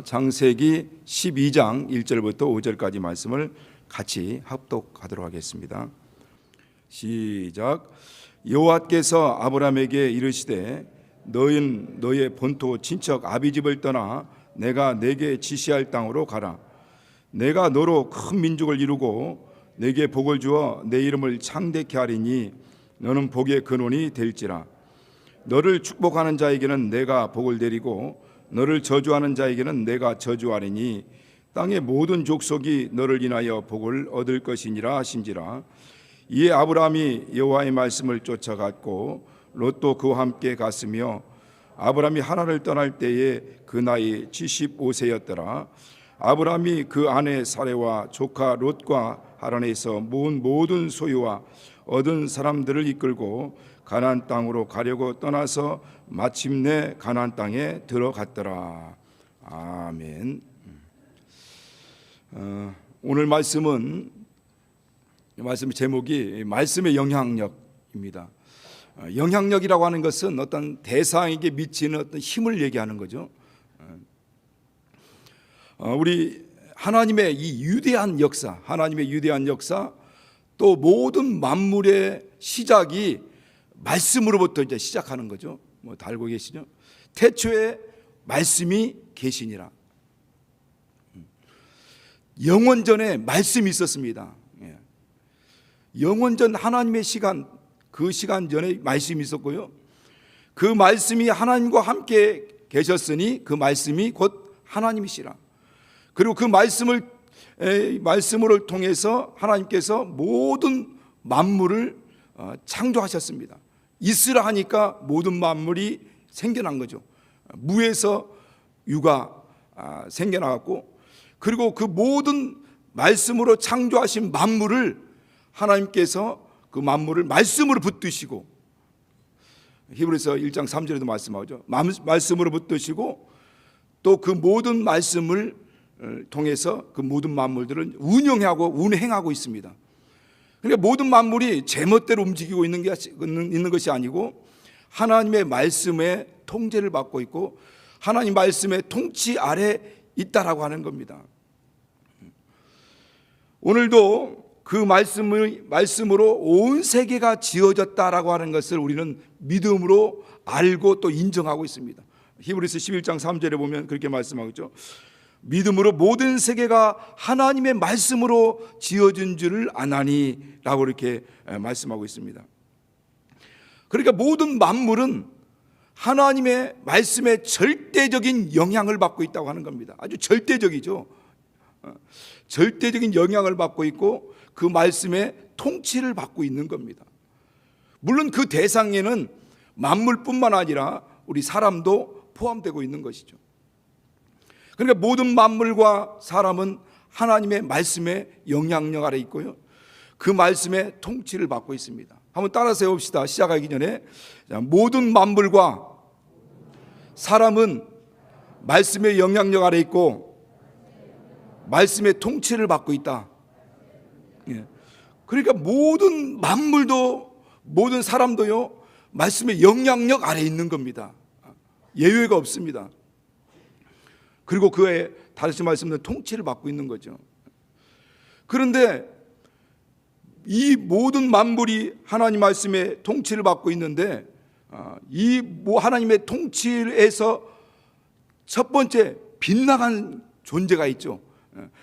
창세기 12장 1절부터 5절까지 말씀을 같이 합독하도록 하겠습니다. 시작. 여호와께서 아브라함에게 이르시되 너희는 너의 본토 친척 아비집을 떠나 내가 내게 지시할 땅으로 가라. 내가 너로 큰 민족을 이루고 내게 복을 주어 내 이름을 창대케 하리니 너는 복의 근원이 될지라. 너를 축복하는 자에게는 내가 복을 내리고 너를 저주하는 자에게는 내가 저주하리니 땅의 모든 족속이 너를 인하여 복을 얻을 것이니라 하신지라. 이에 아브라함이 여호와의 말씀을 쫓아갔고 롯도 그와 함께 갔으며 아브라함이 하란을 떠날 때에 그 나이 75세였더라. 아브라함이 그 아내 사레와 조카 롯과 하란에서 모은 모든 소유와 얻은 사람들을 이끌고 가나안 땅으로 가려고 떠나서 마침내 가나안 땅에 들어갔더라. 아멘. 오늘 말씀 제목이 말씀의 영향력입니다. 영향력이라고 하는 것은 어떤 대상에게 미치는 어떤 힘을 얘기하는 거죠. 우리 하나님의 이 위대한 역사, 또 모든 만물의 시작이 말씀으로부터 이제 시작하는 거죠. 다 알고 계시죠? 태초에 말씀이 계시니라. 영원전에 말씀이 있었습니다. 영원전 하나님의 시간, 그 시간 전에 말씀이 있었고요. 그 말씀이 하나님과 함께 계셨으니 그 말씀이 곧 하나님이시라. 그리고 그 말씀을 통해서 하나님께서 모든 만물을 창조하셨습니다. 있으라 하니까 모든 만물이 생겨난 거죠. 무에서 유가 생겨나갔고, 그리고 그 모든 말씀으로 창조하신 만물을 하나님께서 그 만물을 말씀으로 붙드시고, 히브리서 1장 3절에도 말씀하죠. 말씀으로 붙드시고 또 그 모든 말씀을 통해서 그 모든 만물들을 운행하고 있습니다. 그러니까 모든 만물이 제멋대로 움직이고 있는 것이 아니고 하나님의 말씀에 통제를 받고 있고 하나님 말씀의 통치 아래 있다라고 하는 겁니다. 오늘도 그 말씀으로 온 세계가 지어졌다라고 하는 것을 우리는 믿음으로 알고 또 인정하고 있습니다. 히브리서 11장 3절에 보면 그렇게 말씀하고 있죠. 믿음으로 모든 세계가 하나님의 말씀으로 지어진 줄을 아나니 라고 이렇게 말씀하고 있습니다. 그러니까 모든 만물은 하나님의 말씀에 절대적인 영향을 받고 있다고 하는 겁니다. 아주 절대적이죠. 절대적인 영향을 받고 있고 그 말씀에 통치를 받고 있는 겁니다. 물론 그 대상에는 만물뿐만 아니라 우리 사람도 포함되고 있는 것이죠. 그러니까 모든 만물과 사람은 하나님의 말씀의 영향력 아래 있고요. 그 말씀의 통치를 받고 있습니다. 한번 따라서 해봅시다. 시작하기 전에 모든 만물과 사람은 말씀의 영향력 아래 있고 말씀의 통치를 받고 있다. 그러니까 모든 만물도 모든 사람도요 말씀의 영향력 아래 있는 겁니다. 예외가 없습니다. 그리고 그의 다시 말씀은 통치를 받고 있는 거죠. 그런데 이 모든 만물이 하나님 말씀의 통치를 받고 있는데 이 하나님의 통치에서 첫 번째 빗나간 존재가 있죠.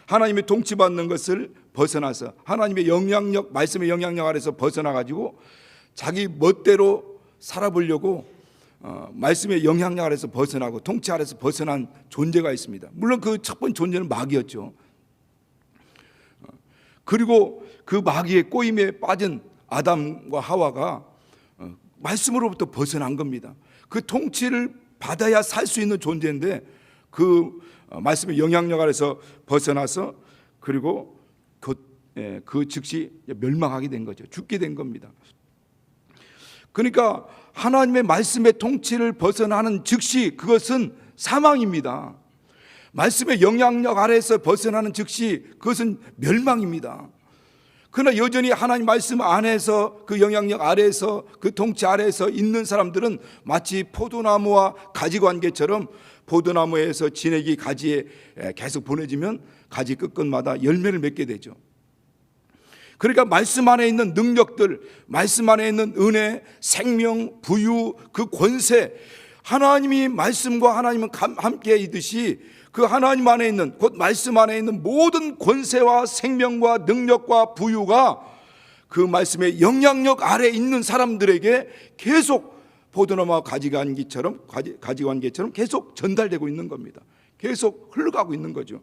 하나님의 통치받는 것을 벗어나서 하나님의 영향력, 말씀의 영향력 아래서 벗어나가지고 자기 멋대로 살아보려고 말씀의 영향력 아래서 벗어나고 통치 아래서 벗어난 존재가 있습니다. 물론 그 첫 번째 존재는 마귀였죠. 그리고 그 마귀의 꼬임에 빠진 아담과 하와가 말씀으로부터 벗어난 겁니다. 그 통치를 받아야 살 수 있는 존재인데 그 말씀의 영향력 아래서 벗어나서 그리고 그 즉시 멸망하게 된 거죠. 죽게 된 겁니다. 그러니까 하나님의 말씀의 통치를 벗어나는 즉시 그것은 사망입니다. 말씀의 영향력 아래에서 벗어나는 즉시 그것은 멸망입니다. 그러나 여전히 하나님 말씀 안에서 그 영향력 아래에서 그 통치 아래에서 있는 사람들은 마치 포도나무와 가지관계처럼 포도나무에서 진액이 가지에 계속 보내지면 가지 끝끝마다 열매를 맺게 되죠. 그러니까 말씀 안에 있는 능력들, 말씀 안에 있는 은혜, 생명, 부유, 그 권세, 하나님이 말씀과 하나님은 함께 있듯이 그 하나님 안에 있는, 곧 말씀 안에 있는 모든 권세와 생명과 능력과 부유가 그 말씀의 영향력 아래 있는 사람들에게 계속 포도나무와 가지관계처럼 계속 전달되고 있는 겁니다. 계속 흘러가고 있는 거죠.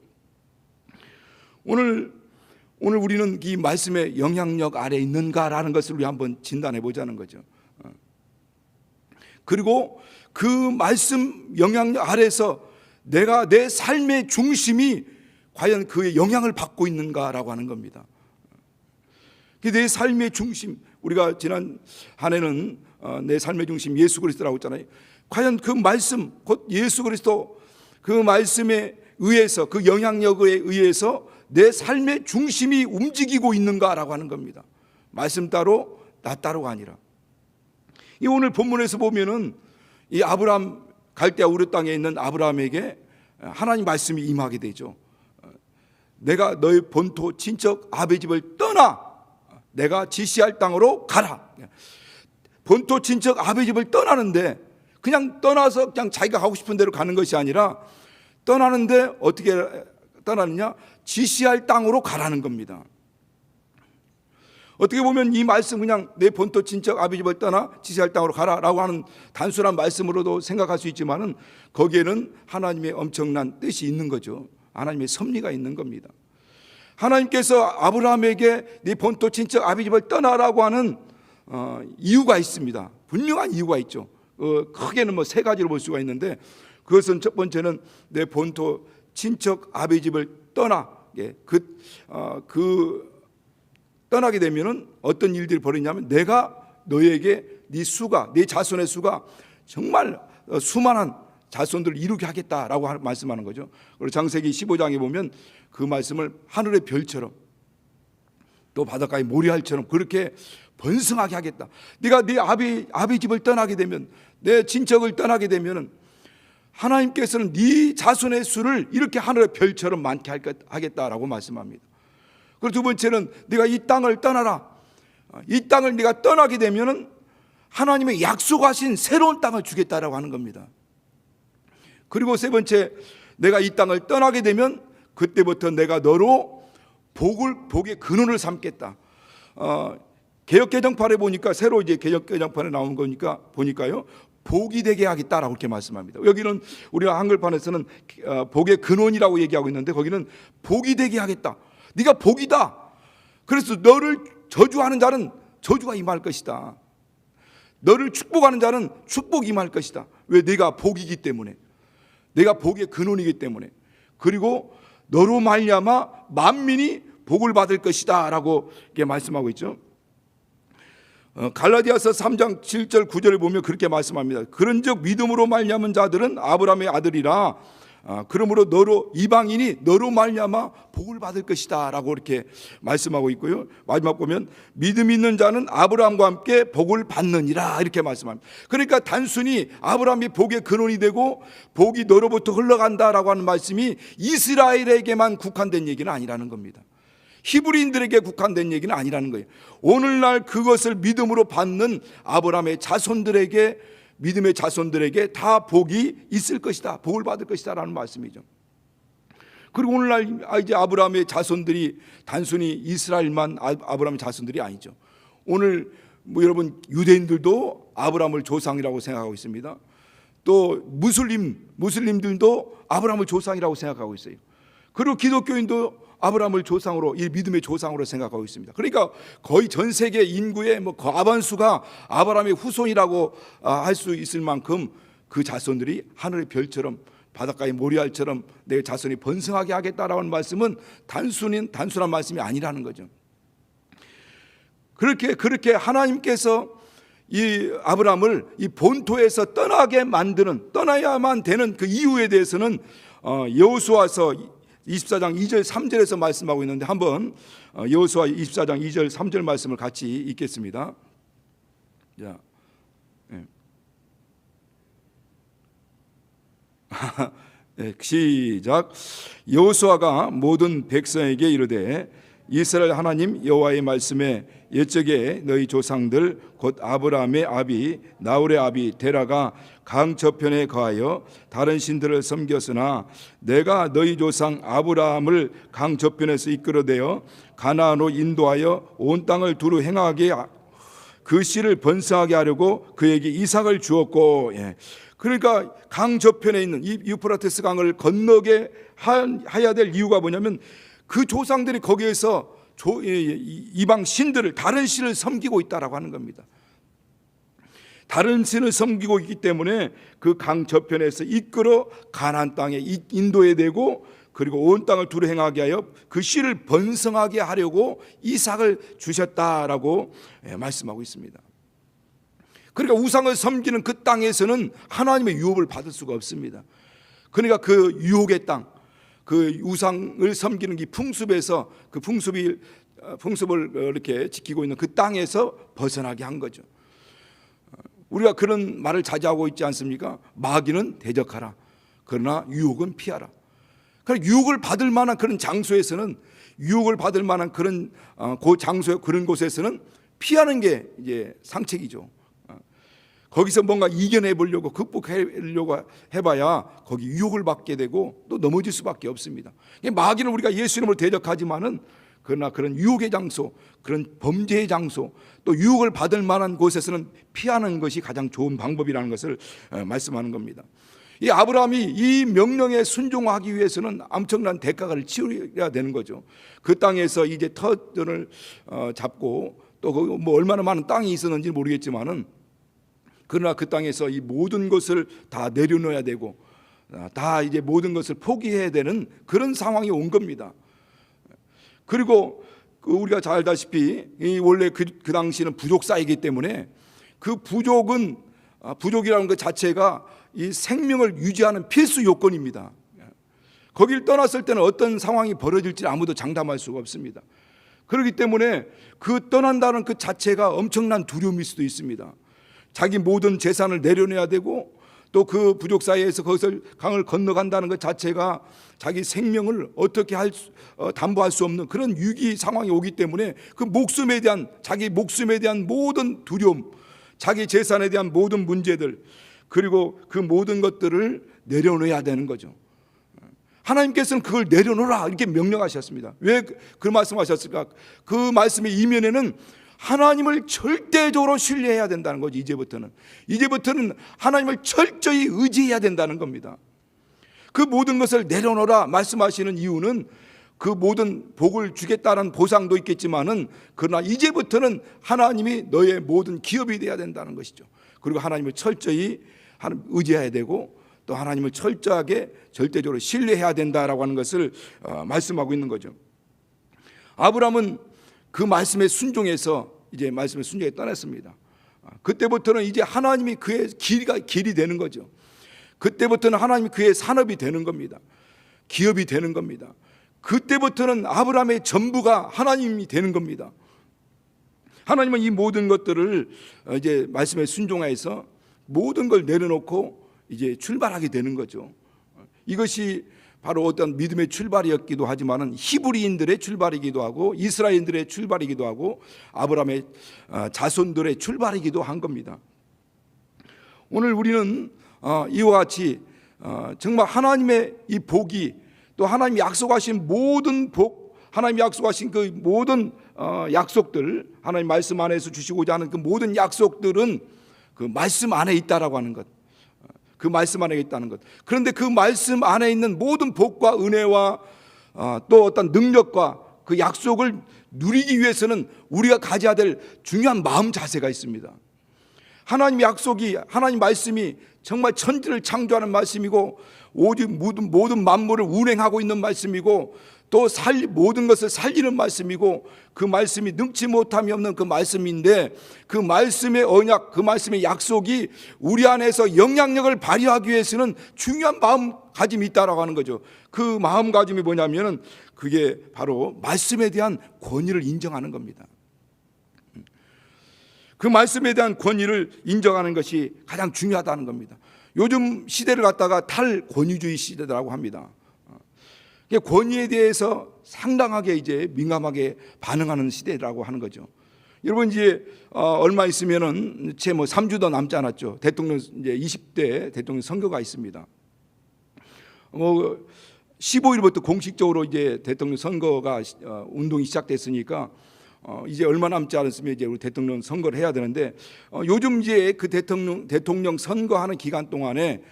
오늘 우리는 이 말씀의 영향력 아래 있는가라는 것을 우리 한번 진단해 보자는 거죠. 그리고 그 말씀 영향력 아래서 내가 내 삶의 중심이 과연 그의 영향을 받고 있는가라고 하는 겁니다. 내 삶의 중심, 우리가 지난 한 해는 내 삶의 중심 예수 그리스도라고 했잖아요. 과연 그 말씀, 곧 예수 그리스도 그 말씀에 의해서, 그 영향력에 의해서 내 삶의 중심이 움직이고 있는가라고 하는 겁니다. 말씀 따로 나 따로가 아니라. 이 오늘 본문에서 보면은 이 아브라함 갈대아 우르 땅에 있는 아브라함에게 하나님 말씀이 임하게 되죠. 내가 너의 본토 친척 아베 집을 떠나 내가 지시할 땅으로 가라. 본토 친척 아베 집을 떠나는데 그냥 떠나서 그냥 자기가 가고 싶은 대로 가는 것이 아니라 떠나는데 어떻게 떠나느냐? 지시할 땅으로 가라는 겁니다. 어떻게 보면 이 말씀 그냥 내 본토 친척 아비 집을 떠나 지시할 땅으로 가라라고 하는 단순한 말씀으로도 생각할 수 있지만은 거기에는 하나님의 엄청난 뜻이 있는 거죠. 하나님의 섭리가 있는 겁니다. 하나님께서 아브라함에게 네 본토 친척 아비 집을 떠나라고 하는 이유가 있습니다. 분명한 이유가 있죠. 크게는 뭐 세 가지로 볼 수가 있는데 그것은 첫 번째는 내 본토 친척 아비 집을 떠나 떠나게 되면은 어떤 일들이 벌어지냐면 내가 너에게 네 수가, 네 자손의 수가 정말 수많은 자손들을 이루게 하겠다라고 말씀하는 거죠. 그리고 창세기 15장에 보면 그 말씀을 하늘의 별처럼 또 바닷가의 모래알처럼 그렇게 번성하게 하겠다. 네가 네 아비 집을 떠나게 되면, 내 친척을 떠나게 되면은 하나님께서는 네 자손의 수를 이렇게 하늘의 별처럼 많게 하겠다라고 말씀합니다. 그리고 두 번째는 네가 이 땅을 떠나라. 이 땅을 네가 떠나게 되면은 하나님의 약속하신 새로운 땅을 주겠다라고 하는 겁니다. 그리고 세 번째, 내가 이 땅을 떠나게 되면 그때부터 내가 너로 복의 근원을 삼겠다. 개역개정판에 보니까 새로 이제 개역개정판에 나온 거니까 보니까요. 복이 되게 하겠다라고 이렇게 말씀합니다. 여기는 우리가 한글판에서는 복의 근원이라고 얘기하고 있는데 거기는 복이 되게 하겠다. 네가 복이다. 그래서 너를 저주하는 자는 저주가 임할 것이다. 너를 축복하는 자는 축복이 임할 것이다. 왜? 네가 복이기 때문에. 내가 복의 근원이기 때문에. 그리고 너로 말미암아 만민이 복을 받을 것이다 라고 이렇게 말씀하고 있죠. 갈라디아서 3장 7절 9절을 보면 그렇게 말씀합니다. 그런즉 믿음으로 말미암은 자들은 아브라함의 아들이라. 그러므로 너로 이방인이 너로 말미암아 복을 받을 것이다 라고 이렇게 말씀하고 있고요. 마지막 보면 믿음 있는 자는 아브라함과 함께 복을 받느니라 이렇게 말씀합니다. 그러니까 단순히 아브라함이 복의 근원이 되고 복이 너로부터 흘러간다라고 하는 말씀이 이스라엘에게만 국한된 얘기는 아니라는 겁니다. 히브리인들에게 국한된 얘기는 아니라는 거예요. 오늘날 그것을 믿음으로 받는 아브라함의 자손들에게, 믿음의 자손들에게 다 복이 있을 것이다, 복을 받을 것이다 라는 말씀이죠. 그리고 오늘날 이제 아브라함의 자손들이 단순히 이스라엘만 아브라함의 자손들이 아니죠. 오늘 뭐 여러분 유대인들도 아브라함을 조상이라고 생각하고 있습니다. 또 무슬림들도 아브라함을 조상이라고 생각하고 있어요. 그리고 기독교인도 아브라함을 조상으로, 이 믿음의 조상으로 생각하고 있습니다. 그러니까 거의 전 세계 인구의 뭐 과반수가 아브라함의 후손이라고 할 수 있을 만큼 그 자손들이 하늘의 별처럼 바닷가의 모래알처럼 내 자손이 번성하게 하겠다라는 말씀은 단순한 말씀이 아니라는 거죠. 그렇게 하나님께서 이 아브라함을 이 본토에서 떠나야만 되는 그 이유에 대해서는 여호수아서 24장 2절 3절에서 말씀하고 있는데 한번 여호수아 24장 2절 3절 말씀을 같이 읽겠습니다. 자, 네. 시작. 여호수아가 모든 백성에게 이르되 이스라엘 하나님 여호와의 말씀에 옛적에 너희 조상들 곧 아브라함의 아비 나홀의 아비 데라가 강 저편에 거하여 다른 신들을 섬겼으나 내가 너희 조상 아브라함을 강 저편에서 이끌어내어 가나안으로 인도하여 온 땅을 두루 행하게 그 씨를 번성하게 하려고 그에게 이삭을 주었고. 그러니까 강 저편에 있는 이 유프라테스 강을 건너게 해야 될 이유가 뭐냐면 그 조상들이 거기에서 이방 신들을 다른 신을 섬기고 있다라고 하는 겁니다. 다른 신을 섬기고 있기 때문에 그 강 저편에서 이끌어 가나안 땅에 인도해야 되고 그리고 온 땅을 두루 행하게 하여 그 씨를 번성하게 하려고 이삭을 주셨다라고 말씀하고 있습니다. 그러니까 우상을 섬기는 그 땅에서는 하나님의 유업을 받을 수가 없습니다. 그러니까 그 유혹의 땅, 그 우상을 섬기는 이 풍습에서 그 풍습을 이렇게 지키고 있는 그 땅에서 벗어나게 한 거죠. 우리가 그런 말을 자주 하고 있지 않습니까? 마귀는 대적하라, 그러나 유혹은 피하라. 그러니까 유혹을 받을 만한 그런 장소에서는, 유혹을 받을 만한 그런 그 장소, 그런 곳에서는 피하는 게 이제 상책이죠. 거기서 뭔가 이겨내 보려고, 극복하려고 해봐야 거기 유혹을 받게 되고 또 넘어질 수밖에 없습니다. 마귀는 우리가 예수 이름으로 대적하지만은 그러나 그런 유혹의 장소, 그런 범죄의 장소, 또 유혹을 받을 만한 곳에서는 피하는 것이 가장 좋은 방법이라는 것을 말씀하는 겁니다. 이 아브라함이 이 명령에 순종하기 위해서는 엄청난 대가를 치러야 되는 거죠. 그 땅에서 이제 터전을 잡고 또 뭐 얼마나 많은 땅이 있었는지 모르겠지만은 그러나 그 땅에서 이 모든 것을 다 내려놓아야 되고 다 이제 모든 것을 포기해야 되는 그런 상황이 온 겁니다. 그리고 우리가 잘 알다시피 원래 그 당시는 부족 사이기 때문에 그 부족이라는 것 자체가 이 생명을 유지하는 필수 요건입니다. 거기를 떠났을 때는 어떤 상황이 벌어질지 아무도 장담할 수가 없습니다. 그렇기 때문에 그 떠난다는 그 자체가 엄청난 두려움일 수도 있습니다. 자기 모든 재산을 내려내야 되고 또 그 부족 사이에서 거기서 강을 건너간다는 것 자체가 자기 생명을 어떻게 담보할 수 없는 그런 위기 상황이 오기 때문에 그 목숨에 대한, 자기 목숨에 대한 모든 두려움, 자기 재산에 대한 모든 문제들, 그리고 그 모든 것들을 내려놓아야 되는 거죠. 하나님께서는 그걸 내려놓으라 이렇게 명령하셨습니다. 왜 그 말씀하셨을까? 그 말씀의 이면에는 하나님을 절대적으로 신뢰해야 된다는 거죠. 이제부터는 하나님을 철저히 의지해야 된다는 겁니다. 그 모든 것을 내려놓으라 말씀하시는 이유는 그 모든 복을 주겠다는 보상도 있겠지만은 그러나 이제부터는 하나님이 너의 모든 기업이 되어야 된다는 것이죠. 그리고 하나님을 철저히 의지해야 되고 또 하나님을 철저하게 절대적으로 신뢰해야 된다라고 하는 것을 말씀하고 있는 거죠. 아브라함은 그 말씀에 순종해서 이제 말씀에 순종해 떠났습니다. 그때부터는 이제 하나님이 그의 길이 되는 거죠. 그때부터는 하나님이 그의 산업이 되는 겁니다. 기업이 되는 겁니다. 그때부터는 아브라함의 전부가 하나님이 되는 겁니다. 하나님은 이 모든 것들을 이제 말씀에 순종해서 모든 걸 내려놓고 이제 출발하게 되는 거죠. 이것이 바로 어떤 믿음의 출발이었기도 하지만은 히브리인들의 출발이기도 하고 이스라엘인들의 출발이기도 하고 아브라함의 자손들의 출발이기도 한 겁니다. 오늘 우리는 이와 같이 정말 하나님의 이 복이 또 하나님이 약속하신 모든 복, 하나님이 약속하신 그 모든 약속들, 하나님 말씀 안에서 주시고자 하는 그 모든 약속들은 그 말씀 안에 있다라고 하는 것. 그 말씀 안에 있다는 것. 그런데 그 말씀 안에 있는 모든 복과 은혜와 또 어떤 능력과 그 약속을 누리기 위해서는 우리가 가져야 될 중요한 마음 자세가 있습니다. 하나님 약속이, 하나님 말씀이 정말 천지를 창조하는 말씀이고 오직 모든 만물을 운행하고 있는 말씀이고 또 모든 것을 살리는 말씀이고 그 말씀이 능치 못함이 없는 그 말씀인데 그 말씀의 언약, 그 말씀의 약속이 우리 안에서 영향력을 발휘하기 위해서는 중요한 마음가짐이 있다라고 하는 거죠. 그 마음가짐이 뭐냐면은 그게 바로 말씀에 대한 권위를 인정하는 겁니다. 그 말씀에 대한 권위를 인정하는 것이 가장 중요하다는 겁니다. 요즘 시대를 갖다가 탈권위주의 시대라고 합니다. 권위에 대해서 상당하게 이제 민감하게 반응하는 시대라고 하는 거죠. 여러분 이제 얼마 있으면은 채 뭐 3주 더 남지 않았죠. 대통령 이제 20대 대통령 선거가 있습니다. 15일부터 공식적으로 이제 대통령 선거가 운동이 시작됐으니까 이제 얼마 남지 않았으면 이제 우리 대통령 선거를 해야 되는데 요즘 이제 그 대통령 선거하는 기간 동안에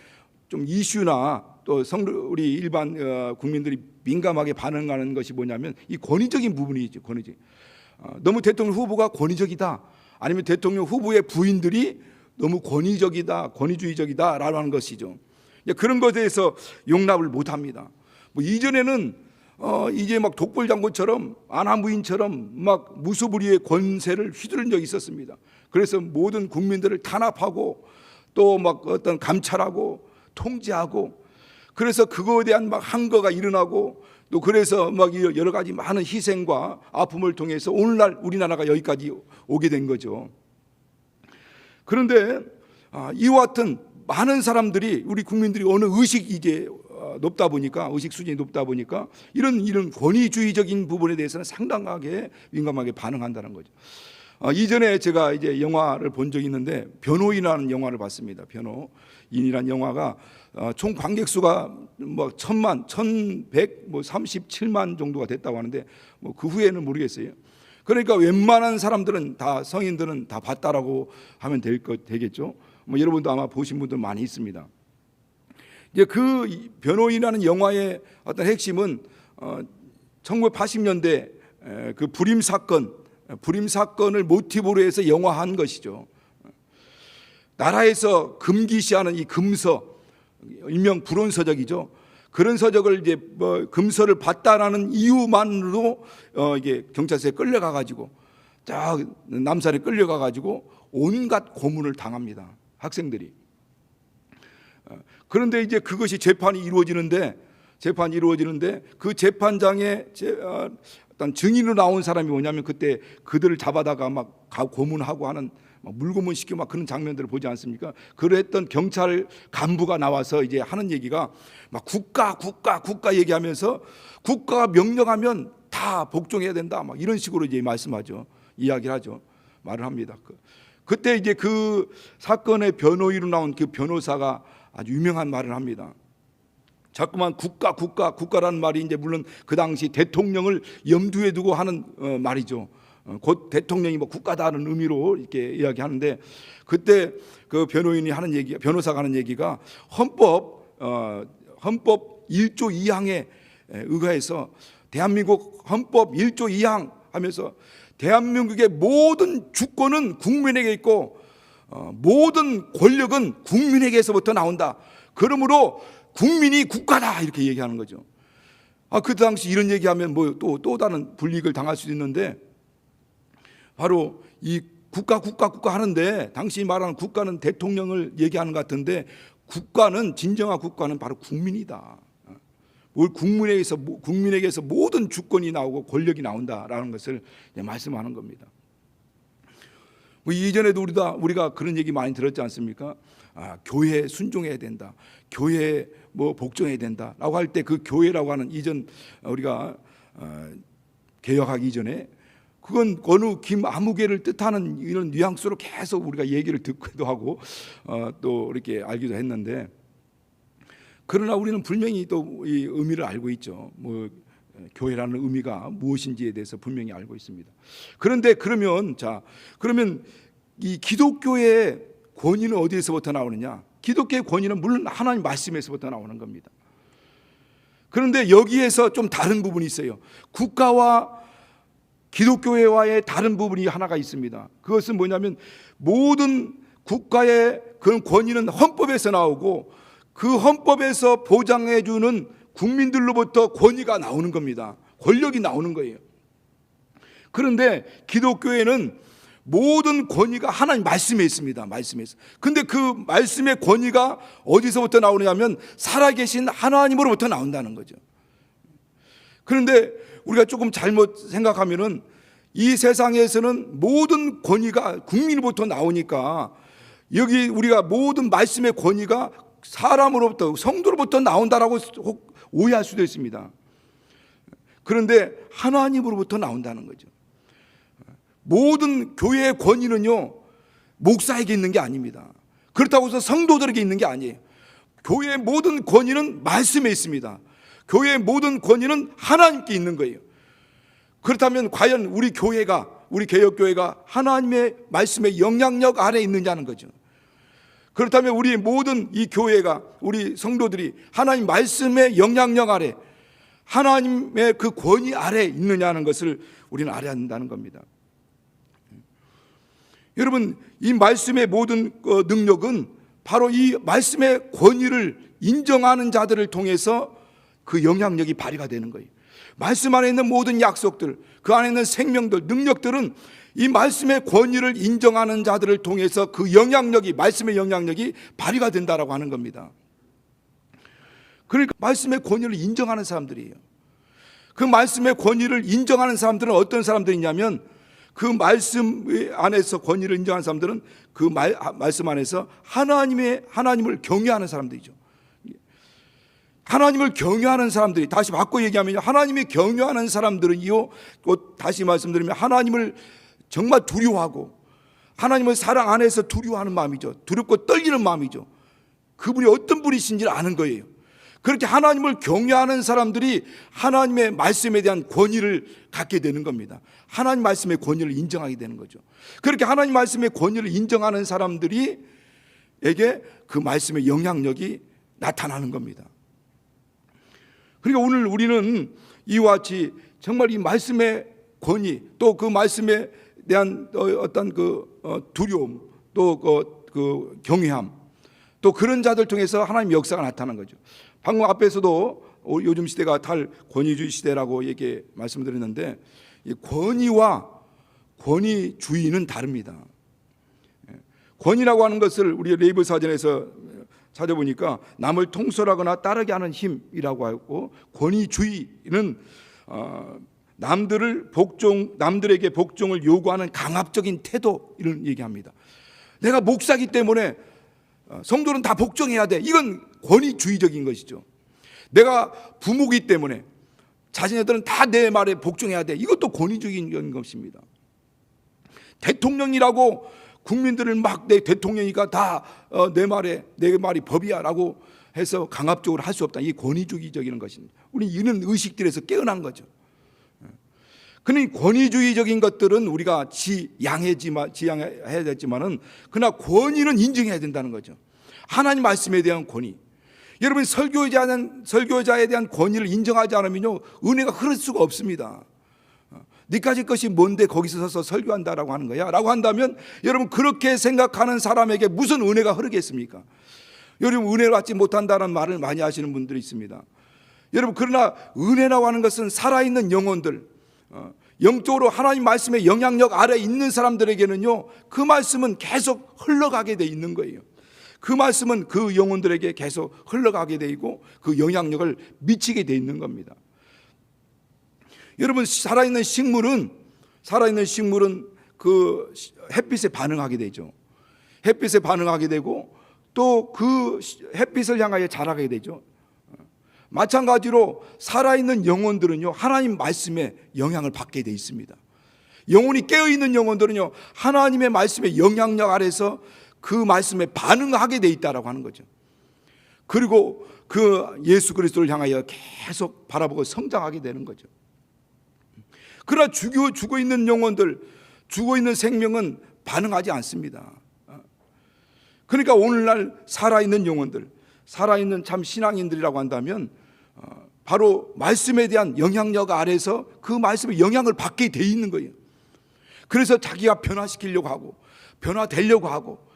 좀 이슈나 또 우리 일반 국민들이 민감하게 반응하는 것이 뭐냐면 이 권위적인 부분이죠. 권위적. 너무 대통령 후보가 권위적이다. 아니면 대통령 후보의 부인들이 너무 권위적이다, 권위주의적이다라고 하는 것이죠. 그런 것에 대해서 용납을 못합니다. 뭐 이전에는 이제 막 독불장군처럼 안한 부인처럼 막 무소불위의 권세를 휘두른 적이 있었습니다. 그래서 모든 국민들을 탄압하고 또 막 어떤 감찰하고 통제하고 그래서 그거에 대한 막 항거가 일어나고 또 그래서 막 여러 가지 많은 희생과 아픔을 통해서 오늘날 우리나라가 여기까지 오게 된 거죠. 그런데 이와 같은 많은 사람들이 우리 국민들이 어느 의식이 이제 높다 보니까 의식 수준이 높다 보니까 이런 권위주의적인 부분에 대해서는 상당하게 민감하게 반응한다는 거죠. 이전에 제가 이제 영화를 본 적이 있는데 변호인이라는 영화를 봤습니다. 변호인이라는 영화가 총 관객 수가 뭐 1137만 정도가 됐다고 하는데 뭐 그 후에는 모르겠어요. 그러니까 웬만한 사람들은 다 성인들은 다 봤다라고 하면 되겠죠. 뭐 여러분도 아마 보신 분들 많이 있습니다. 이제 그 변호인이라는 영화의 어떤 핵심은 1980년대 그 불임 사건을 모티브로 해서 영화한 것이죠. 나라에서 금기시하는 이 금서, 일명 불온서적이죠. 그런 서적을 이제 뭐 금서를 봤다라는 이유만으로 이게 경찰서에 끌려가 가지고 딱 남산에 끌려가 가지고 온갖 고문을 당합니다. 학생들이. 그런데 이제 그것이 재판이 이루어지는데 그 재판장에 어떤 증인으로 나온 사람이 뭐냐면 그때 그들을 잡아다가 막 고문하고 하는 물고문 시키고 막 그런 장면들을 보지 않습니까? 그랬던 경찰 간부가 나와서 이제 하는 얘기가 막 국가 얘기하면서 국가가 명령하면 다 복종해야 된다. 막 이런 식으로 이제 말씀하죠. 이야기를 하죠. 말을 합니다. 그때 이제 그 사건의 변호인으로 나온 그 변호사가 아주 유명한 말을 합니다. 자꾸만 국가라는 말이 이제 물론 그 당시 대통령을 염두에 두고 하는 말이죠. 곧 대통령이 뭐 국가다는 의미로 이렇게 이야기하는데 그때 그 변호사가 하는 얘기가 헌법 1조 2항에 의거해서 대한민국 헌법 1조 2항 하면서 대한민국의 모든 주권은 국민에게 있고 모든 권력은 국민에게서부터 나온다. 그러므로 국민이 국가다 이렇게 얘기하는 거죠. 그 당시 이런 얘기하면 뭐 또 다른 불이익을 당할 수도 있는데 바로 이 국가 하는데 당시 말하는 국가는 대통령을 얘기하는 것 같은데 진정한 국가는 바로 국민이다. 국민에게서 모든 주권이 나오고 권력이 나온다라는 것을 말씀하는 겁니다. 뭐 이전에도 우리가 그런 얘기 많이 들었지 않습니까? 교회에 순종해야 된다. 교회에 뭐 복종해야 된다라고 할 때 그 교회라고 하는 이전 우리가 개혁하기 이전에 그건 어느 김아무개를 뜻하는 이런 뉘앙스로 계속 우리가 얘기를 듣기도 하고 또 이렇게 알기도 했는데 그러나 우리는 분명히 또 이 의미를 알고 있죠. 뭐 교회라는 의미가 무엇인지에 대해서 분명히 알고 있습니다. 그런데 그러면 이 기독교의 권위는 어디에서부터 나오느냐? 기독교의 권위는 물론 하나님 말씀에서부터 나오는 겁니다. 그런데 여기에서 좀 다른 부분이 있어요. 국가와 기독교회와의 다른 부분이 하나가 있습니다. 그것은 뭐냐면 모든 국가의 그런 권위는 헌법에서 나오고 그 헌법에서 보장해 주는 국민들로부터 권위가 나오는 겁니다. 권력이 나오는 거예요. 그런데 기독교회는 모든 권위가 하나님 말씀에 있습니다. 말씀에서. 근데 그 말씀의 권위가 어디서부터 나오냐면 살아계신 하나님으로부터 나온다는 거죠. 그런데 우리가 조금 잘못 생각하면은 이 세상에서는 모든 권위가 국민으로부터 나오니까 여기 우리가 모든 말씀의 권위가 사람으로부터, 성도로부터 나온다라고 혹 오해할 수도 있습니다. 그런데 하나님으로부터 나온다는 거죠. 모든 교회의 권위는요, 목사에게 있는 게 아닙니다. 그렇다고 해서 성도들에게 있는 게 아니에요. 교회의 모든 권위는 말씀에 있습니다. 교회의 모든 권위는 하나님께 있는 거예요. 그렇다면 과연 우리 교회가, 우리 개혁교회가 하나님의 말씀의 영향력 아래에 있느냐는 거죠. 그렇다면 우리 모든 이 교회가, 우리 성도들이 하나님 말씀의 영향력 아래, 하나님의 그 권위 아래에 있느냐는 것을 우리는 알아야 한다는 겁니다. 여러분, 이 말씀의 모든 능력은 바로 이 말씀의 권위를 인정하는 자들을 통해서 그 영향력이 발휘가 되는 거예요. 말씀 안에 있는 모든 약속들, 그 안에 있는 생명들, 능력들은 이 말씀의 권위를 인정하는 자들을 통해서 그 영향력이, 말씀의 영향력이 발휘가 된다라고 하는 겁니다. 그러니까 말씀의 권위를 인정하는 사람들이에요. 그 말씀의 권위를 인정하는 사람들은 어떤 사람들이냐면, 그 말씀 안에서 권위를 인정하는 사람들은 그 말씀 안에서 하나님을 경외하는 사람들이죠. 하나님을 경외하는 사람들이, 다시 바꿔 얘기하면 하나님이 경외하는 사람들은요, 다시 말씀드리면 하나님을 정말 두려워하고 하나님을 사랑 안에서 두려워하는 마음이죠. 두렵고 떨리는 마음이죠. 그분이 어떤 분이신지를 아는 거예요. 그렇게 하나님을 경외하는 사람들이 하나님의 말씀에 대한 권위를 갖게 되는 겁니다. 하나님 말씀의 권위를 인정하게 되는 거죠. 그렇게 하나님 말씀의 권위를 인정하는 사람들이 에게 그 말씀의 영향력이 나타나는 겁니다. 그러니까 오늘 우리는 이와 같이 정말 이 말씀의 권위, 또 그 말씀에 대한 어떤 두려움, 또 그 경외함, 또 그런 자들 통해서 하나님의 역사가 나타나는 거죠. 방금 앞에서도 요즘 시대가 달 권위주의 시대라고 말씀드렸는데, 이 권위와 권위주의는 다릅니다. 권위라고 하는 것을 우리 네이버 사전에서 찾아보니까 남을 통솔하거나 따르게 하는 힘이라고 하고, 권위주의는 남들에게 복종을 요구하는 강압적인 태도, 이런 얘기합니다. 내가 목사기 때문에 성도는 다 복종해야 돼. 이건 권위주의적인 것이죠. 내가 부모기 때문에 자신들은 다 내 말에 복종해야 돼. 이것도 권위주의적인 것입니다. 대통령이라고 국민들을 막 내 대통령이가 다 내 말이 법이야라고 해서 강압적으로 할 수 없다. 이게 권위주의적인 것입니다. 우리 이런 의식들에서 깨어난 거죠. 그러니 권위주의적인 것들은 우리가 지양해야 되지만은, 그러나 권위는 인정해야 된다는 거죠. 하나님 말씀에 대한 권위. 여러분, 설교자에 대한 권위를 인정하지 않으면요, 은혜가 흐를 수가 없습니다. 네 가지 것이 뭔데 거기서 서서 설교한다라고 하는 거야? 라고 한다면, 여러분, 그렇게 생각하는 사람에게 무슨 은혜가 흐르겠습니까? 여러분, 은혜를 받지 못한다는 말을 많이 하시는 분들이 있습니다. 여러분, 그러나 은혜라고 하는 것은 살아있는 영혼들, 영적으로 하나님 말씀의 영향력 아래 있는 사람들에게는요, 그 말씀은 계속 흘러가게 돼 있는 거예요. 그 말씀은 그 영혼들에게 계속 흘러가게 돼 있고 그 영향력을 미치게 돼 있는 겁니다. 여러분, 살아있는 식물은 그 햇빛에 반응하게 되죠. 햇빛에 반응하게 되고 또 그 햇빛을 향하여 자라게 되죠. 마찬가지로 살아있는 영혼들은요, 하나님 말씀에 영향을 받게 돼 있습니다. 영혼이 깨어있는 영혼들은요, 하나님의 말씀의 영향력 아래서 그 말씀에 반응하게 돼 있다라고 하는 거죠. 그리고 그 예수 그리스도를 향하여 계속 바라보고 성장하게 되는 거죠. 그러나 죽어 있는 영혼들, 죽어 있는 생명은 반응하지 않습니다. 그러니까 오늘날 살아있는 영혼들, 살아있는 참 신앙인들이라고 한다면 바로 말씀에 대한 영향력 아래서 그 말씀의 영향을 받게 돼 있는 거예요. 그래서 자기가 변화시키려고 하고 변화되려고 하고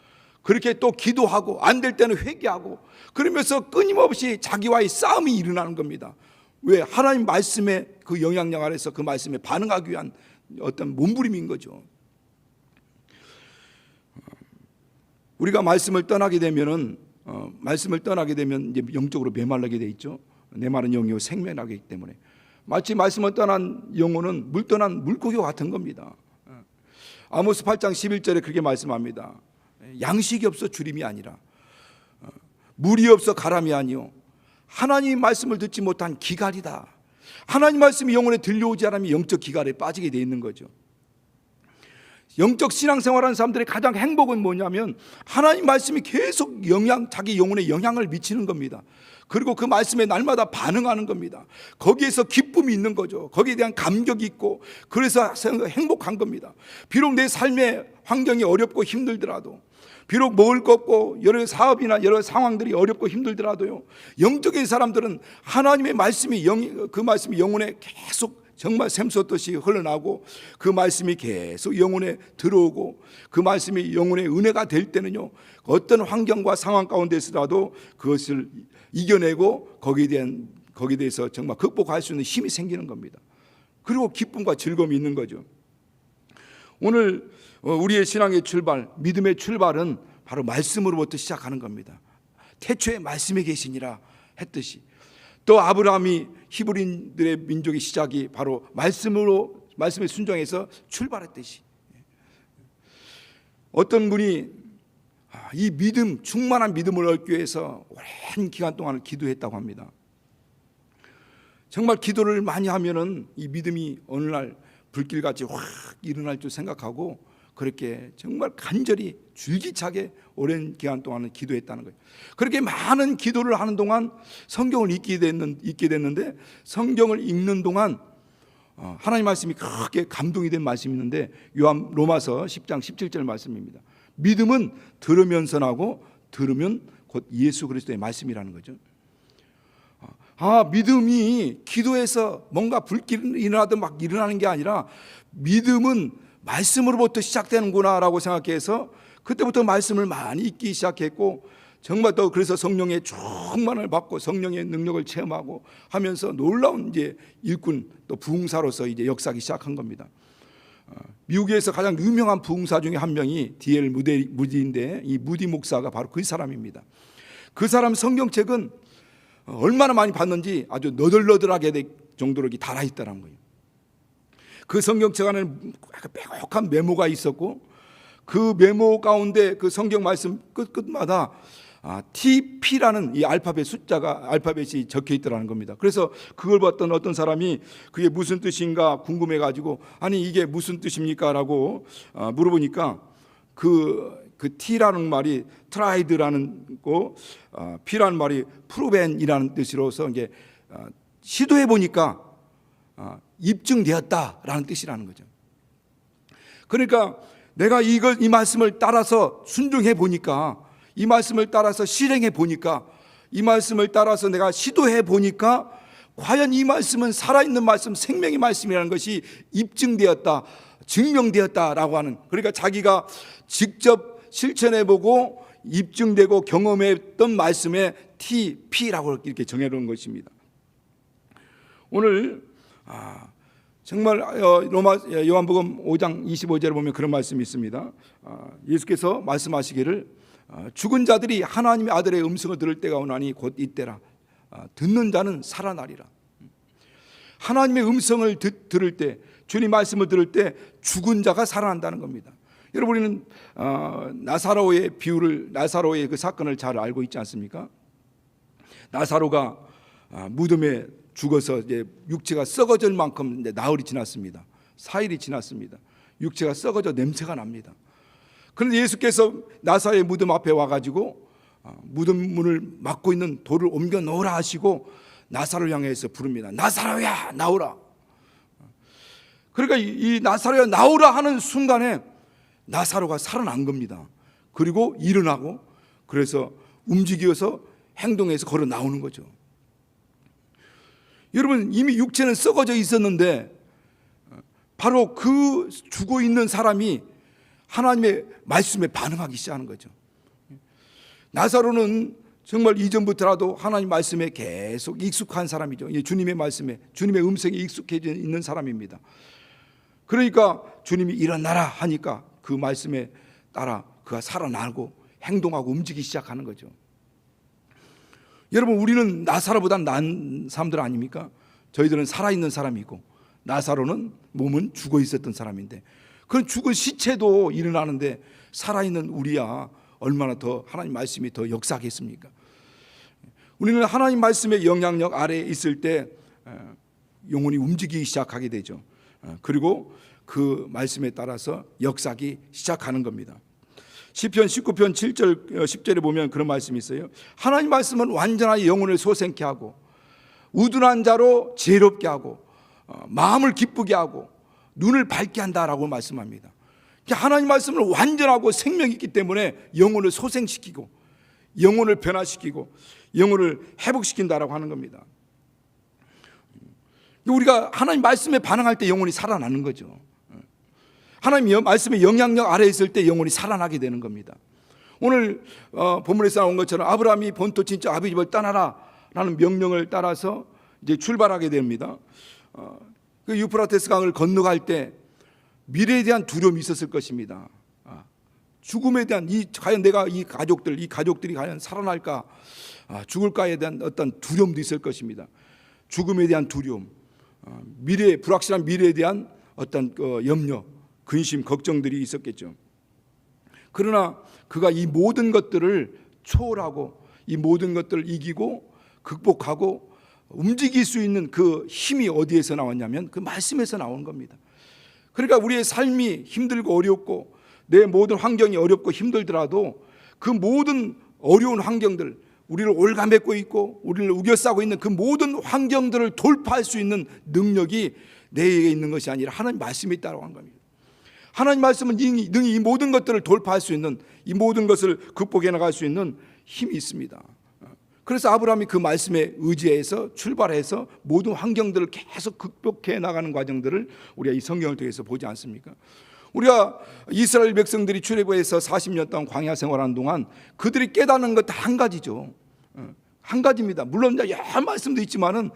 그렇게 또 기도하고 안 될 때는 회개하고 그러면서 끊임없이 자기와의 싸움이 일어나는 겁니다. 왜? 하나님 말씀의 그 영향력 아래서 그 말씀에 반응하기 위한 어떤 몸부림인 거죠. 우리가 말씀을 떠나게 되면 이제 영적으로 메말라게 돼 있죠. 내 말은 영이요 생명하기 때문에 마치 말씀을 떠난 영혼은 물 떠난 물고기와 같은 겁니다. 아모스 8장 11절에 그렇게 말씀합니다. 양식이 없어 주림이 아니라 물이 없어 가람이 아니요 하나님 말씀을 듣지 못한 기갈이다. 하나님 말씀이 영혼에 들려오지 않으면 영적 기갈에 빠지게 돼 있는 거죠. 영적 신앙생활하는 사람들의 가장 행복은 뭐냐면 하나님 말씀이 계속 자기 영혼에 영향을 미치는 겁니다. 그리고 그 말씀에 날마다 반응하는 겁니다. 거기에서 기쁨이 있는 거죠. 거기에 대한 감격이 있고 그래서 행복한 겁니다. 비록 내 삶의 환경이 어렵고 힘들더라도, 비록 먹을 것 없고 여러 사업이나 여러 상황들이 어렵고 힘들더라도요, 영적인 사람들은 하나님의 말씀이 그 말씀이 영혼에 계속 정말 샘솟듯이 흘러나오고 그 말씀이 계속 영혼에 들어오고 그 말씀이 영혼의 은혜가 될 때는요, 어떤 환경과 상황 가운데서라도 그것을 이겨내고 거기에 대해서 정말 극복할 수 있는 힘이 생기는 겁니다. 그리고 기쁨과 즐거움이 있는 거죠. 오늘 우리의 신앙의 출발, 믿음의 출발은 바로 말씀으로부터 시작하는 겁니다. 태초에 말씀에 계시니라 했듯이, 또 아브라함이 히브리인들의 민족의 시작이 바로 말씀에 순종해서 출발했듯이, 어떤 분이 이 믿음, 충만한 믿음을 얻기 위해서 오랜 기간 동안 기도했다고 합니다. 정말 기도를 많이 하면은 이 믿음이 어느 날 불길같이 확 일어날 줄 생각하고 그렇게 정말 간절히 줄기차게 오랜 기간 동안은 기도했다는 거예요. 그렇게 많은 기도를 하는 동안 성경을 읽게 됐는데, 성경을 읽는 동안 하나님 말씀이 크게 감동이 된 말씀이 있는데, 로마서 10장 17절 말씀입니다. 믿음은 들으면서 나고 들으면 곧 예수 그리스도의 말씀이라는 거죠. 믿음이 기도에서 뭔가 불길이 일어나든 막 일어나는 게 아니라 믿음은 말씀으로부터 시작되는구나 라고 생각해서 그때부터 말씀을 많이 읽기 시작했고, 정말 더 그래서 성령의 충만을 받고 성령의 능력을 체험하고 하면서 놀라운 이제 일꾼 또 부흥사로서 이제 역사하기 시작한 겁니다. 미국에서 가장 유명한 부흥사 중에 한 명이 D.L. 무디인데, 이 무디 목사가 바로 그 사람입니다. 그 사람 성경책은 얼마나 많이 봤는지 아주 너덜너덜하게 될 정도로 달아있다는 거예요. 그 성경책 안에는 빼곡한 메모가 있었고, 그 메모 가운데 그 성경 말씀 끝마다 TP라는 이 알파벳이 적혀 있더라는 겁니다. 그래서 그걸 봤던 어떤 사람이 그게 무슨 뜻인가 궁금해 가지고, 아니 이게 무슨 뜻입니까? 라고 물어보니까 그 T라는 말이 트라이드라는 거, P라는 말이 프로벤이라는 뜻으로서 이제 시도해 보니까 입증되었다라는 뜻이라는 거죠. 그러니까 내가 이 말씀을 따라서 순종해 보니까, 이 말씀을 따라서 실행해 보니까, 이 말씀을 따라서 내가 시도해 보니까 과연 이 말씀은 살아있는 말씀, 생명의 말씀이라는 것이 입증되었다, 증명되었다라고 하는, 그러니까 자기가 직접 실천해 보고 입증되고 경험했던 말씀에 TP라고 이렇게 정해놓은 것입니다. 오늘 정말 요한복음 5장 25절에 보면 그런 말씀이 있습니다. 예수께서 말씀하시기를 죽은 자들이 하나님의 아들의 음성을 들을 때가 오나니 곧 이때라. 듣는 자는 살아나리라. 하나님의 음성을 들을 때, 주님 말씀을 들을 때 죽은 자가 살아난다는 겁니다. 여러분, 우리는 나사로의 나사로의 그 사건을 잘 알고 있지 않습니까? 나사로가 무덤에 죽어서 이제 육체가 썩어질 만큼 이제 나흘이 지났습니다. 4일이 지났습니다. 육체가 썩어져 냄새가 납니다. 그런데 예수께서 나사로의 무덤 앞에 와가지고 무덤 문을 막고 있는 돌을 옮겨 놓으라 하시고 나사로를 향해서 부릅니다. 나사로야 나오라. 그러니까 이 나사로야 나오라 하는 순간에 나사로가 살아난 겁니다. 그리고 일어나고, 그래서 움직여서 행동해서 걸어 나오는 거죠. 여러분, 이미 육체는 썩어져 있었는데 바로 그 죽어 있는 사람이 하나님의 말씀에 반응하기 시작하는 거죠. 나사로는 정말 이전부터라도 하나님 말씀에 계속 익숙한 사람이죠. 주님의 말씀에, 주님의 음성에 익숙해져 있는 사람입니다. 그러니까 주님이 일어나라 하니까 그 말씀에 따라 그가 살아나고 행동하고 움직이기 시작하는 거죠. 여러분, 우리는 나사로보다 나은 사람들 아닙니까? 저희들은 살아있는 사람이고, 나사로는 몸은 죽어 있었던 사람인데, 그런 죽은 시체도 일어나는데 살아있는 우리야 얼마나 더 하나님 말씀이 더 역사하겠습니까? 우리는 하나님 말씀의 영향력 아래에 있을 때 영혼이 움직이기 시작하게 되죠. 그리고 그 말씀에 따라서 역사하기 시작하는 겁니다. 시편 19편 7절 10절에 보면 그런 말씀이 있어요. 하나님 말씀은 완전하게 영혼을 소생케 하고 우둔한 자로 지혜롭게 하고 마음을 기쁘게 하고 눈을 밝게 한다라고 말씀합니다. 하나님 말씀은 완전하고 생명이 있기 때문에 영혼을 소생시키고 영혼을 변화시키고 영혼을 회복시킨다라고 하는 겁니다. 우리가 하나님 말씀에 반응할 때 영혼이 살아나는 거죠. 하나님 말씀의 영향력 아래에 있을 때 영혼이 살아나게 되는 겁니다. 오늘 본문에서 나온 것처럼 아브라함이 본토 친척 아비 집을 떠나라 라는 명령을 따라서 이제 출발하게 됩니다. 그 유프라테스 강을 건너갈 때 미래에 대한 두려움이 있었을 것입니다. 죽음에 대한 과연 내가 이 가족들이 과연 살아날까, 죽을까에 대한 어떤 두려움도 있을 것입니다. 죽음에 대한 두려움, 불확실한 미래에 대한 어떤 염려, 근심, 걱정들이 있었겠죠. 그러나 그가 이 모든 것들을 초월하고 이 모든 것들을 이기고 극복하고 움직일 수 있는 그 힘이 어디에서 나왔냐면 그 말씀에서 나온 겁니다. 그러니까 우리의 삶이 힘들고 어렵고 내 모든 환경이 어렵고 힘들더라도 그 모든 어려운 환경들, 우리를 올가매고 있고 우리를 우겨싸고 있는 그 모든 환경들을 돌파할 수 있는 능력이 내게 있는 것이 아니라 하나님 말씀에 있다고 한 겁니다. 하나님 말씀은 능히 이 모든 것들을 돌파할 수 있는, 이 모든 것을 극복해 나갈 수 있는 힘이 있습니다. 그래서 아브라함이 그 말씀에 의지해서 출발해서 모든 환경들을 계속 극복해 나가는 과정들을 우리가 이 성경을 통해서 보지 않습니까? 우리가 이스라엘 백성들이 출애굽해서 40년 동안 광야 생활하는 동안 그들이 깨닫는 것 다 한 가지죠. 한 가지입니다. 물론 여러 말씀도 있지만은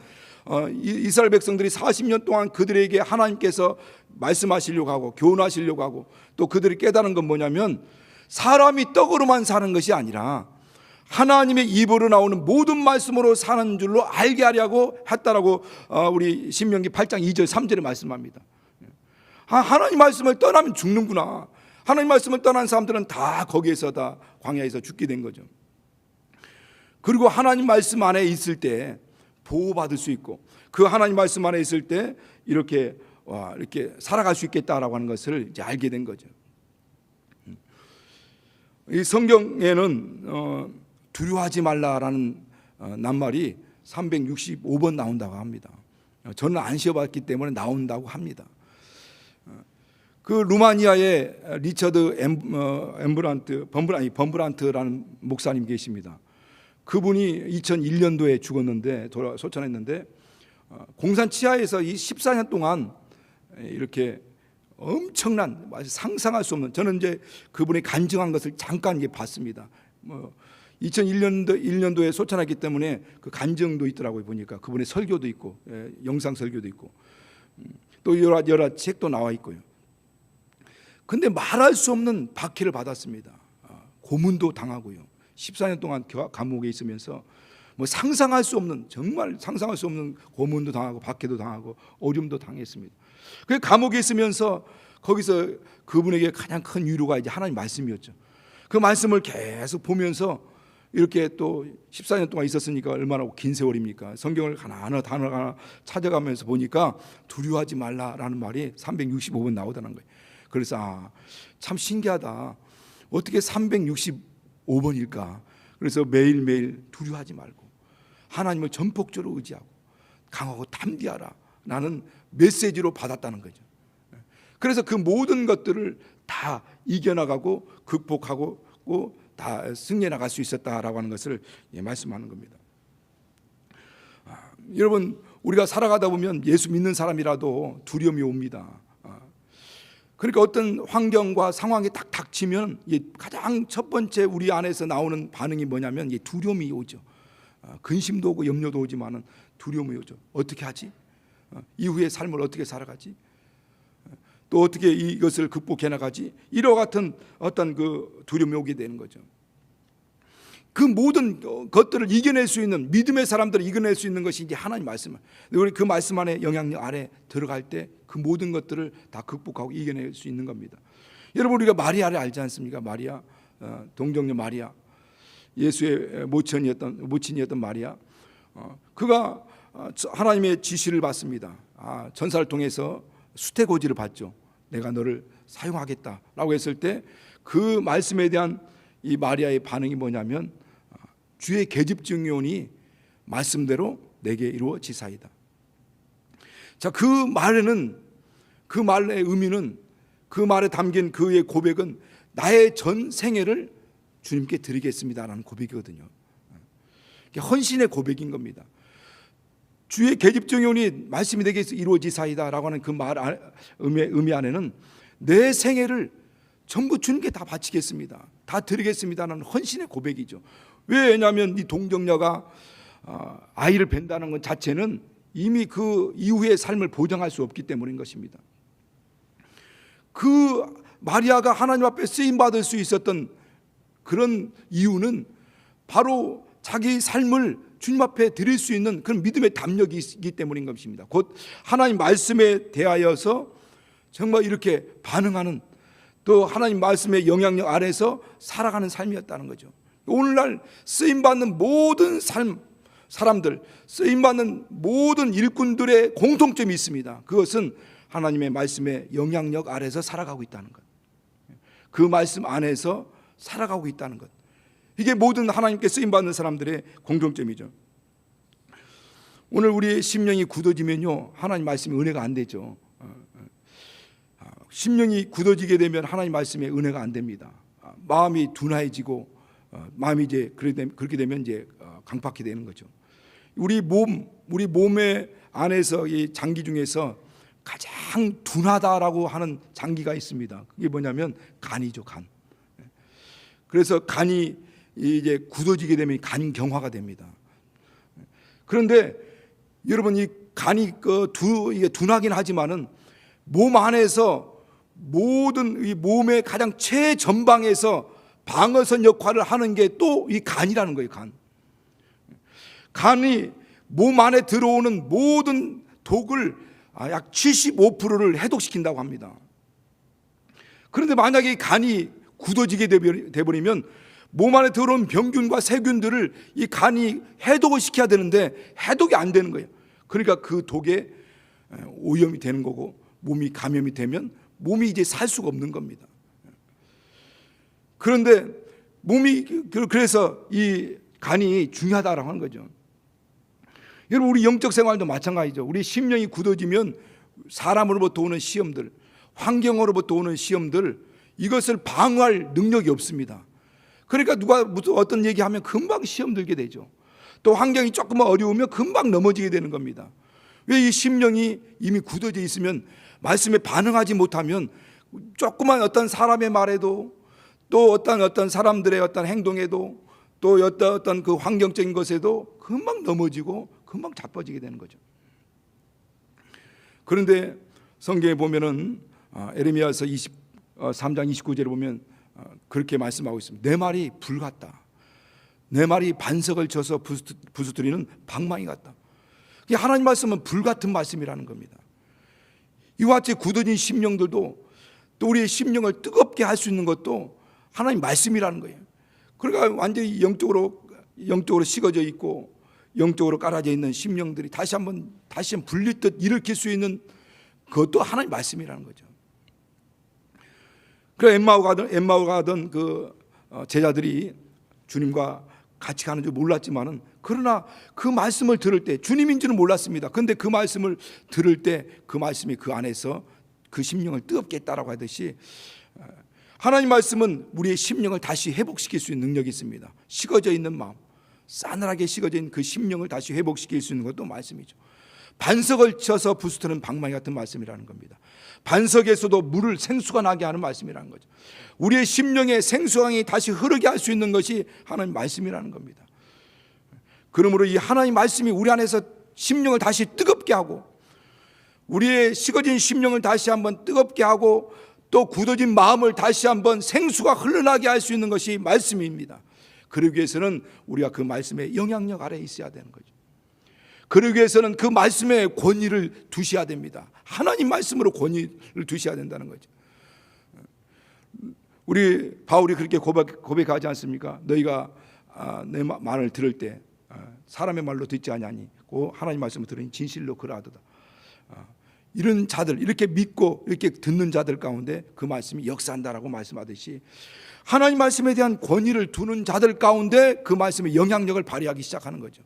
이스라엘 백성들이 40년 동안 그들에게 하나님께서 말씀하시려고 하고 교훈하시려고 하고 또 그들이 깨닫는 건 뭐냐면 사람이 떡으로만 사는 것이 아니라 하나님의 입으로 나오는 모든 말씀으로 사는 줄로 알게 하려고 했다라고 우리 신명기 8장 2절 3절에 말씀합니다. 하나님 말씀을 떠나면 죽는구나. 하나님 말씀을 떠난 사람들은 다 거기에서 다 광야에서 죽게 된 거죠. 그리고 하나님 말씀 안에 있을 때 보호받을 수 있고 그 하나님 말씀 안에 있을 때 이렇게 살아갈 수 있겠다라고 하는 것을 이제 알게 된 거죠. 이 성경에는 두려워하지 말라라는 낱말이 365번 나온다고 합니다. 저는 안 쉬어봤기 때문에 나온다고 합니다. 그 루마니아의 리처드 범브란트라는 목사님 계십니다. 그분이 2001년도에 죽었는데 소천했는데 공산 치하에서 이 14년 동안 이렇게 엄청난 상상할 수 없는, 저는 이제 그분이 간증한 것을 잠깐 이제 봤습니다. 2001년도에 소천했기 때문에 그 간증도 있더라고요. 보니까 그분의 설교도 있고 영상 설교도 있고 또 여러 책도 나와 있고요. 근데 말할 수 없는 박해를 받았습니다. 고문도 당하고요. 14년 동안 감옥에 있으면서 상상할 수 없는, 정말 상상할 수 없는 고문도 당하고 박해도 당하고 어려움도 당했습니다. 그 감옥에 있으면서 거기서 그분에게 가장 큰 위로가 이제 하나님 말씀이었죠. 그 말씀을 계속 보면서 이렇게 또 14년 동안 있었으니까 얼마나 긴 세월입니까? 성경을 하나하나 찾아가면서 보니까 두려워하지 말라라는 말이 365번 나오다는 거예요. 그래서 참 신기하다. 어떻게 365번일까? 그래서 매일매일 두려워하지 말고 하나님을 전폭적으로 의지하고 강하고 담대하라. 나는 메시지로 받았다는 거죠. 그래서 그 모든 것들을 다 이겨나가고 극복하고 다 승리해 나갈 수 있었다라고 하는 것을 말씀하는 겁니다. 여러분, 우리가 살아가다 보면 예수 믿는 사람이라도 두려움이 옵니다. 그러니까 어떤 환경과 상황이 딱 닥치면 가장 첫 번째 우리 안에서 나오는 반응이 뭐냐면 두려움이 오죠. 근심도 오고 염려도 오지만은 두려움이 오죠. 어떻게 하지? 이후의 삶을 어떻게 살아가지? 또 어떻게 이것을 극복해 나가지? 이와 같은 어떤 그 두려움이 오게 되는 거죠. 그 모든 것들을 이겨낼 수 있는, 믿음의 사람들을 이겨낼 수 있는 것이 이제 하나님 말씀. 우리 그 말씀 안에 영향력 아래 들어갈 때 그 모든 것들을 다 극복하고 이겨낼 수 있는 겁니다. 여러분, 우리가 마리아를 알지 않습니까? 마리아, 동정녀 마리아. 예수의 모친이었던 마리아, 그가 하나님의 지시를 받습니다. 전사를 통해서 수태고지를 받죠. 내가 너를 사용하겠다라고 했을 때 그 말씀에 대한 이 마리아의 반응이 뭐냐면, 주의 계집종이오니 말씀대로 내게 이루어지사이다. 자, 그 말의 의미는, 그 말에 담긴 그의 고백은 나의 전 생애를 주님께 드리겠습니다라는 고백이거든요. 헌신의 고백인 겁니다. 주의 계집종이오니 말씀이 내게 이루어지사이다라고 하는 그 말 의미 안에는 내 생애를 전부 주님께 다 바치겠습니다, 다 드리겠습니다라는 헌신의 고백이죠. 왜냐하면 이 동정녀가 아이를 뵌다는 것 자체는 이미 그 이후의 삶을 보장할 수 없기 때문인 것입니다. 그 마리아가 하나님 앞에 쓰임받을 수 있었던 그런 이유는 바로 자기 삶을 주님 앞에 드릴 수 있는 그런 믿음의 담력이 있기 때문인 것입니다. 곧 하나님 말씀에 대하여서 정말 이렇게 반응하는, 또 하나님 말씀의 영향력 아래서 살아가는 삶이었다는 거죠. 오늘날 쓰임받는 모든 사람들, 쓰임받는 모든 일꾼들의 공통점이 있습니다. 그것은 하나님의 말씀의 영향력 아래서 살아가고 있다는 것, 그 말씀 안에서 살아가고 있다는 것, 이게 모든 하나님께 쓰임받는 사람들의 공통점이죠. 오늘 우리의 심령이 굳어지면요, 하나님 말씀의 은혜가 안 되죠. 심령이 굳어지게 되면 하나님 말씀의 은혜가 안 됩니다. 마음이 둔해지고, 마음이 이제 그렇게 되면 이제 강팍이 되는 거죠. 우리 몸의 안에서 이 장기 중에서 가장 둔하다라고 하는 장기가 있습니다. 그게 뭐냐면 간이죠, 간. 그래서 간이 이제 굳어지게 되면 간경화가 됩니다. 그런데 여러분, 이 간이 이게 둔하긴 하지만은 몸 안에서 모든 이 몸의 가장 최전방에서 방어선 역할을 하는 게 또 이 간이라는 거예요. 간이 몸 안에 들어오는 모든 독을 약 75%를 해독시킨다고 합니다. 그런데 만약에 이 간이 굳어지게 되버리면 몸 안에 들어온 병균과 세균들을 이 간이 해독을 시켜야 되는데 해독이 안 되는 거예요. 그러니까 그 독에 오염이 되는 거고, 몸이 감염이 되면 몸이 이제 살 수가 없는 겁니다. 그런데 그래서 이 간이 중요하다라고 하는 거죠. 여러분, 우리 영적 생활도 마찬가지죠. 우리 심령이 굳어지면 사람으로부터 오는 시험들, 환경으로부터 오는 시험들, 이것을 방어할 능력이 없습니다. 그러니까 누가 어떤 얘기하면 금방 시험 들게 되죠. 또 환경이 조금만 어려우면 금방 넘어지게 되는 겁니다. 왜? 이 심령이 이미 굳어져 있으면 말씀에 반응하지 못하면 조그만 어떤 사람의 말에도, 또 어떤 사람들의 어떤 행동에도, 또 어떤 그 환경적인 것에도 금방 넘어지고 금방 자빠지게 되는 거죠. 그런데 성경에 보면은 에레미야서 3장 29절에 보면 그렇게 말씀하고 있습니다. 내 말이 불 같다. 내 말이 반석을 쳐서 부수뜨리는 방망이 같다. 하나님 말씀은 불 같은 말씀이라는 겁니다. 이와 같이 굳어진 심령들도, 또 우리의 심령을 뜨겁게 할 수 있는 것도 하나님 말씀이라는 거예요. 그러니까 완전히 영적으로 식어져 있고 영적으로 깔아져 있는 심령들이 다시 한번 불릴 듯 일으킬 수 있는 그것도 하나님 말씀이라는 거죠. 그래, 엠마오 가던 그 제자들이 주님과 같이 가는 줄 몰랐지만은, 그러나 그 말씀을 들을 때, 주님인 줄은 몰랐습니다. 그런데 그 말씀을 들을 때 그 말씀이 그 안에서 그 심령을 뜨겁게 했다라고 하듯이, 하나님 말씀은 우리의 심령을 다시 회복시킬 수 있는 능력이 있습니다. 식어져 있는 마음, 싸늘하게 식어져 있는 그 심령을 다시 회복시킬 수 있는 것도 말씀이죠. 반석을 쳐서 부수트는 방망이 같은 말씀이라는 겁니다. 반석에서도 물을 생수가 나게 하는 말씀이라는 거죠. 우리의 심령의 생수강이 다시 흐르게 할 수 있는 것이 하나님 말씀이라는 겁니다. 그러므로 이 하나님 말씀이 우리 안에서 심령을 다시 뜨겁게 하고, 우리의 식어진 심령을 다시 한번 뜨겁게 하고, 또 굳어진 마음을 다시 한번 생수가 흘러나게 할 수 있는 것이 말씀입니다. 그러기 위해서는 우리가 그 말씀의 영향력 아래에 있어야 되는 거죠. 그러기 위해서는 그 말씀의 권위를 두셔야 됩니다. 하나님 말씀으로 권위를 두셔야 된다는 거죠. 우리 바울이 그렇게 고백하지 않습니까? 너희가 내 말을 들을 때 사람의 말로 듣지 아니하니 고 하나님 말씀을 들으니 진실로 그러하도다. 이런 자들, 이렇게 믿고 이렇게 듣는 자들 가운데 그 말씀이 역사한다라고 말씀하듯이 하나님 말씀에 대한 권위를 두는 자들 가운데 그 말씀의 영향력을 발휘하기 시작하는 거죠.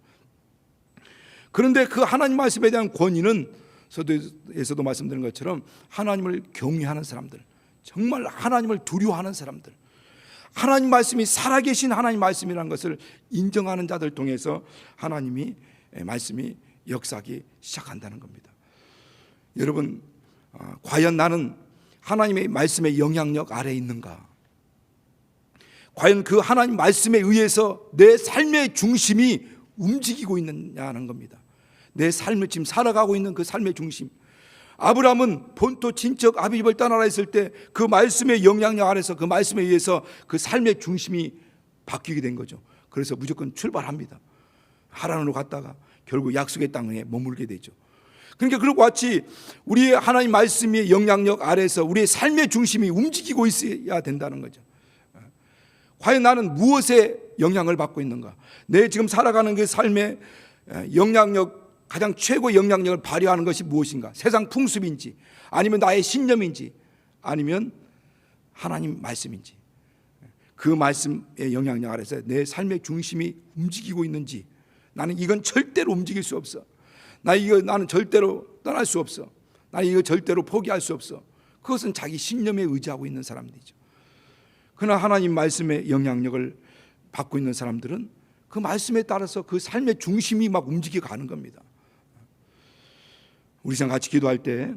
그런데 그 하나님 말씀에 대한 권위는 서두에서도 말씀드린 것처럼 하나님을 경외하는 사람들, 정말 하나님을 두려워하는 사람들, 하나님 말씀이 살아계신 하나님 말씀이라는 것을 인정하는 자들 통해서 하나님이 말씀이 역사하기 시작한다는 겁니다. 여러분, 과연 나는 하나님의 말씀의 영향력 아래에 있는가? 과연 그 하나님 말씀에 의해서 내 삶의 중심이 움직이고 있느냐는 겁니다. 내 삶을 지금 살아가고 있는 그 삶의 중심. 아브라함은 본토 친척 아비집을 떠나라 했을 때 그 말씀의 영향력 아래서 그 말씀에 의해서 그 삶의 중심이 바뀌게 된 거죠. 그래서 무조건 출발합니다. 하란으로 갔다가 결국 약속의 땅에 머물게 되죠. 그러니까 그리고 같이 우리의 하나님 말씀의 영향력 아래서 우리의 삶의 중심이 움직이고 있어야 된다는 거죠. 과연 나는 무엇에 영향을 받고 있는가? 내 지금 살아가는 그 삶의 영향력, 가장 최고의 영향력을 발휘하는 것이 무엇인가? 세상 풍습인지, 아니면 나의 신념인지, 아니면 하나님 말씀인지, 그 말씀의 영향력 아래서 내 삶의 중심이 움직이고 있는지, 나는 이건 절대로 움직일 수 없어. 나는 절대로 떠날 수 없어. 나는 이거 절대로 포기할 수 없어. 그것은 자기 신념에 의지하고 있는 사람들이죠. 그러나 하나님 말씀의 영향력을 받고 있는 사람들은 그 말씀에 따라서 그 삶의 중심이 막 움직여 가는 겁니다. 우리 상 같이 기도할 때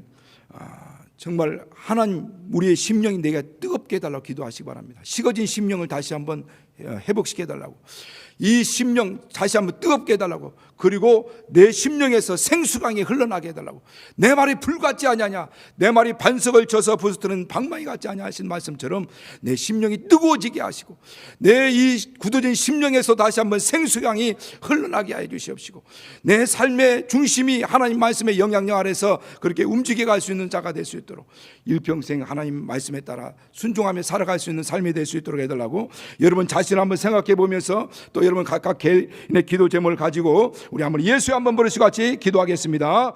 정말 하나님, 우리의 심령이 내게 뜨겁게 해달라고 기도하시기 바랍니다. 식어진 심령을 다시 한번 회복시켜 달라고, 이 심령 다시 한번 뜨겁게 해달라고, 그리고 내 심령에서 생수강이 흘러나게 해달라고. 내 말이 불 같지 아니하냐, 내 말이 반석을 쳐서 부수트는 방망이 같지 아니하 하신 말씀처럼 내 심령이 뜨거워지게 하시고, 내 이 굳어진 심령에서 다시 한번 생수강이 흘러나게 해 주시옵시고, 내 삶의 중심이 하나님 말씀의 영향력 아래서 그렇게 움직여 갈 수 있는 자가 될 수 있도록, 일평생 하나님 말씀에 따라 순종하며 살아갈 수 있는 삶이 될 수 있도록 해달라고. 여러분 자신을 한번 생각해 보면서 또 여러분 각각 개인의 기도 제목을 가지고 우리 한번 예수의 한번 부르시고 같이 기도하겠습니다.